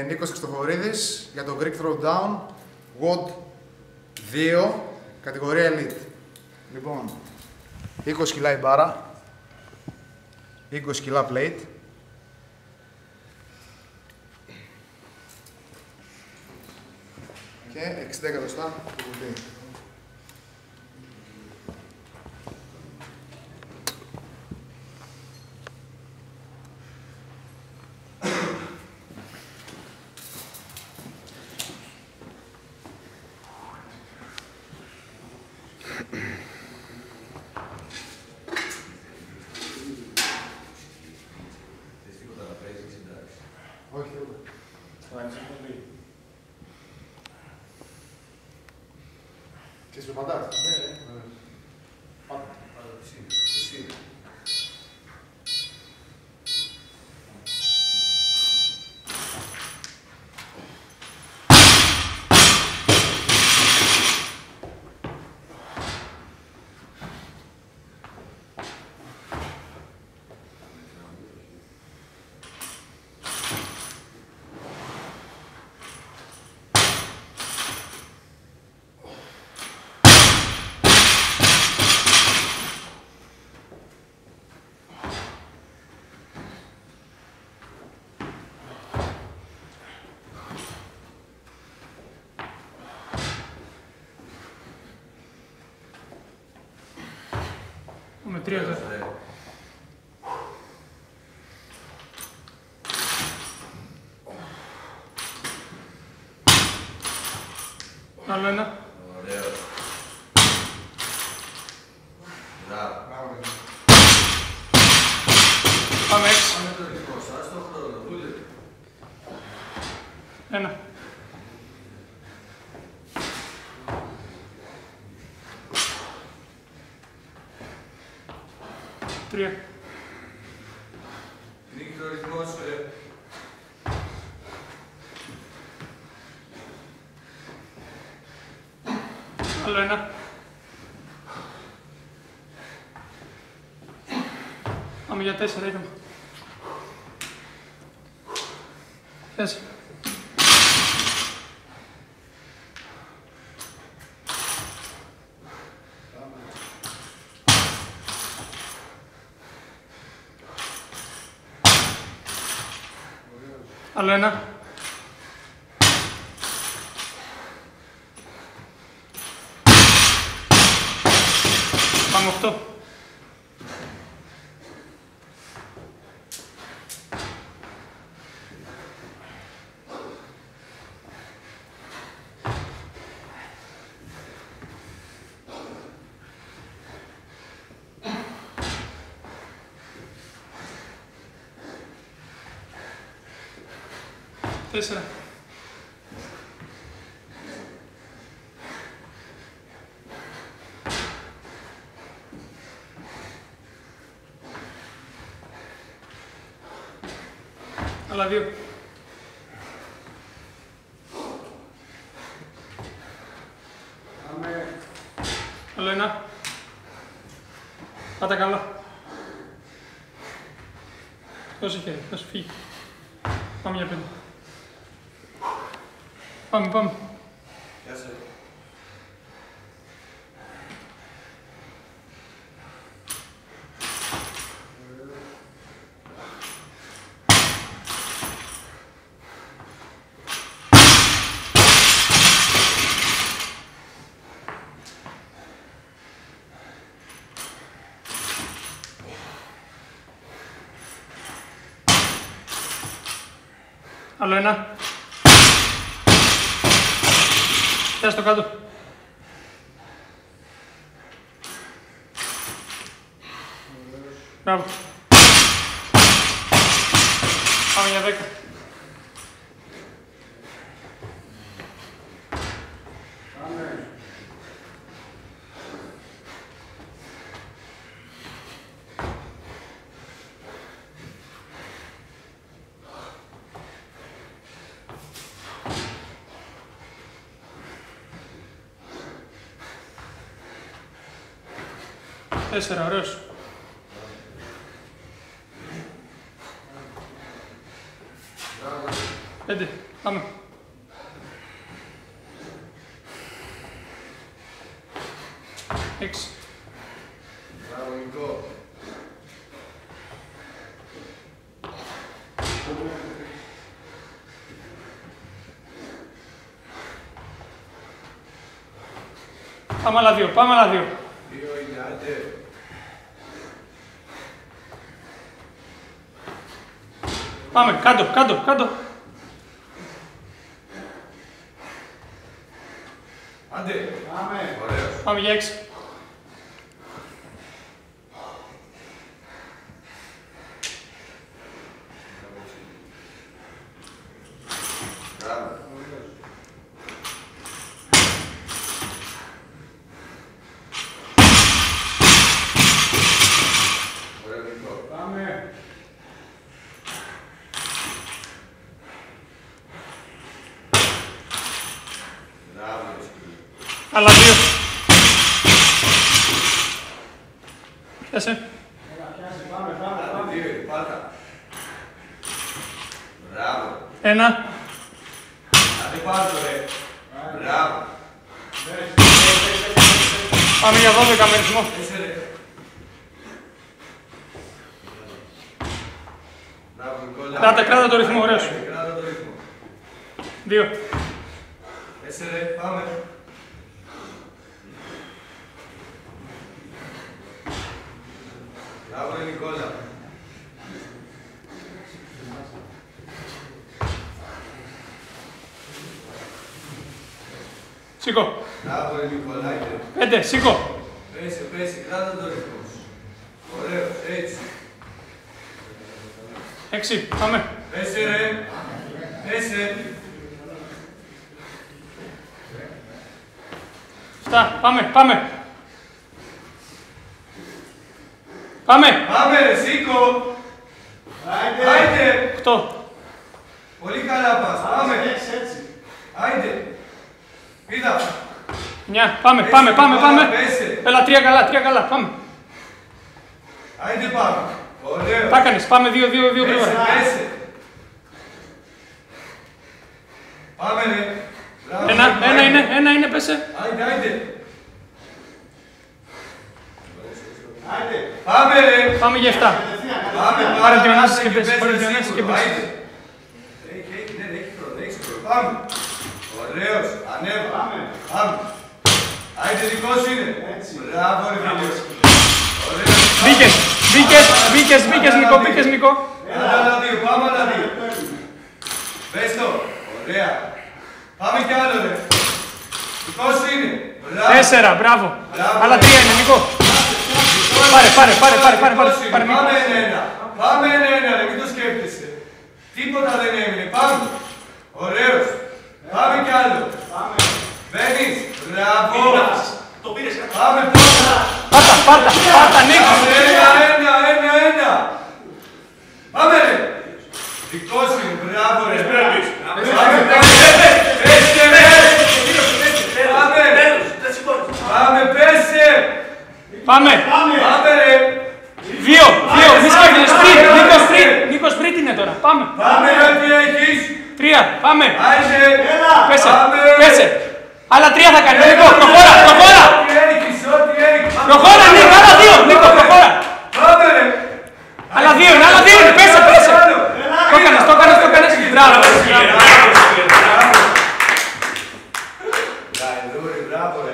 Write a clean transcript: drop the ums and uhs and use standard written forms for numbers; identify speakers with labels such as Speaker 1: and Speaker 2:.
Speaker 1: Νίκος Χριστοφορίδης για το Greek Throwdown WOD 2, κατηγορία Elite. Λοιπόν, 20 κιλά η μπάρα, 20 κιλά plate. Και 60 εκατοστά το κουμπί. Όχι, ούτε. Και σου πατάς. Ναι. Πάτε. Εσύ.
Speaker 2: Με 3 εδώ. Άλλο ένα.
Speaker 3: Ωραίο.
Speaker 2: Πάμε 6.
Speaker 3: Πάμε το δικό σας, το χρόνο, βούλε.
Speaker 2: Ένα. Τρία.
Speaker 3: Νίκη το ρυθμό σου,
Speaker 2: Άλλο ένα. Πάμε για 4, ήρεμα. 4. Άλλο ένα. Πάμε 8. Τέσσερα. Άλλα 2. Άλλο ένα. Πάτα καλά. Δώσε χέρι, θα σου φύγει. Πάμε για 5. Πάμε.
Speaker 3: Γεια σας.
Speaker 2: Άλλο ένα. Πιάσ' το κάτω. Μπράβο. Πάμε για 10. Τέσσερα, ωραίος. 5. 5. Πάμε. Έξι.
Speaker 3: Μπράβο, Νικό.
Speaker 2: Πάμε άλλα 2. Πάμε άλλα 2.
Speaker 3: 2 είναι, άντε.
Speaker 2: Πάμε. Κάτω, κάτω, κάτω.
Speaker 3: Άντε. Πάμε. Ωραίος.
Speaker 2: Πάμε για 6.
Speaker 3: Μπράβο. Ωραίο, Νικό.
Speaker 1: Πάμε.
Speaker 3: Μπράβο, ρε σκύλο.
Speaker 2: Άλλα 2. Πιάσε.
Speaker 3: Άντε, 2 είναι, πάτα. Μπράβο.
Speaker 2: 1.
Speaker 3: Άντε πάρ' το, ρε. Μπράβο.
Speaker 2: Πάμε για 12 με ρυθμό.
Speaker 3: 4. Μπράβο, Νικόλα.
Speaker 2: Κράτα το ρυθμό, ωραίος.
Speaker 3: Κράτα το ρυθμό.
Speaker 2: 2.
Speaker 3: 4, πάμε. Μπράβο, ρε Νικόλα.
Speaker 2: Σήκω.
Speaker 3: Μπράβο, ρε Νικολάκη.
Speaker 2: 5. Σήκω.
Speaker 3: Πέσε, κράτα το ρυθμό σου. Ωραίος, έτσι.
Speaker 2: 6. Πάμε.
Speaker 3: Πέσε, ρε. Πέσε.
Speaker 2: 7. Πάμε. Πάμε. Πάμε.
Speaker 3: Πάμε, ρε, σήκω. Άιντε.
Speaker 2: 8.
Speaker 3: Πολύ καλά πας. Πάμε. Άιντε. Πήδα.
Speaker 2: 9. Πάμε. Πάμε. Πάμε. Πάμε.
Speaker 3: Πέσε.
Speaker 2: Έλα 3 καλά. 3 καλά. Πάμε.
Speaker 3: Άιντε πάμε. Ωραίο.
Speaker 2: Τα έκανες. Πάμε 2 γρήγορα.
Speaker 3: Πέσε. Πάμε, ρε. Μπράβο,
Speaker 2: Ένα είναι. Πέσε.
Speaker 3: Άιντε. Πάμε, ρε.
Speaker 2: Πάμε για 7.
Speaker 3: Πάμε,
Speaker 2: Πάρε
Speaker 3: πάμε,
Speaker 2: Διονύσης
Speaker 3: πάμε
Speaker 2: και πες, πάρε Διονύσης και
Speaker 3: σίγουρα.
Speaker 2: πες.
Speaker 3: Άιντε. Έχει χρόνο. Πάμε. Ωραίος. Ανέβα. Πάμε. Άιντε, δικό σου είναι. Μπράβο, ρε φίλε. Ωραίος.
Speaker 2: Μπήκες Νικό. Μπήκες Νικό.
Speaker 3: Άλλα 2, πάμε άλλα 2. Πες το. Ωραία. Πάμε κι άλλο, ρε. Δικό σου είναι. Μπράβο.
Speaker 2: 4. Μπράβο.
Speaker 3: Μπράβο,
Speaker 2: Άλλα
Speaker 3: ρε.
Speaker 2: 3 είναι Νικό. Πάρε. Πάρε Νικό.
Speaker 3: Πάμε ένα. Πάμε ένα, ρε. Μην το σκέφτεσαι. Τίποτα δεν έμεινε. Πάμε. Ωραίος. Πάμε κι άλλο. Μπαίνεις. Μπράβο.
Speaker 4: Το πήρες κάτι.
Speaker 3: Πάμε πρώτα.
Speaker 2: Πάρτα Νίκο.
Speaker 3: Πάμε ένα. Πάμε, ρε. Δικό σου είναι. Μπράβο, ρε.
Speaker 4: Πρέπει.
Speaker 3: Πέσε, ρε. Πάμε.
Speaker 4: Τέλος, δεν σηκώνεις.
Speaker 3: Πάμε, πέσε.
Speaker 2: Πάμε.
Speaker 3: Πάμε, ρε.
Speaker 2: 2. Μη σκέφτεσαι. Νίκος πριν είναι τώρα. Πάμε.
Speaker 3: Πάμε, ρε, τι έχεις.
Speaker 2: 3. Πάμε.
Speaker 3: Άισε.
Speaker 2: Πέσε. Άλλα 3 θα κάνει. Νίκο, προχώρα.
Speaker 3: Ό,τι έχεις.
Speaker 2: Προχώρα, Νίκο. Άλλα 2. Νίκο, προχώρα.
Speaker 3: Πάμε, ρε.
Speaker 2: Άλλα 2 είναι. Πέσε. Το έκανες. Μπράβο.
Speaker 3: Γαϊδούρι, μπράβο, ρε.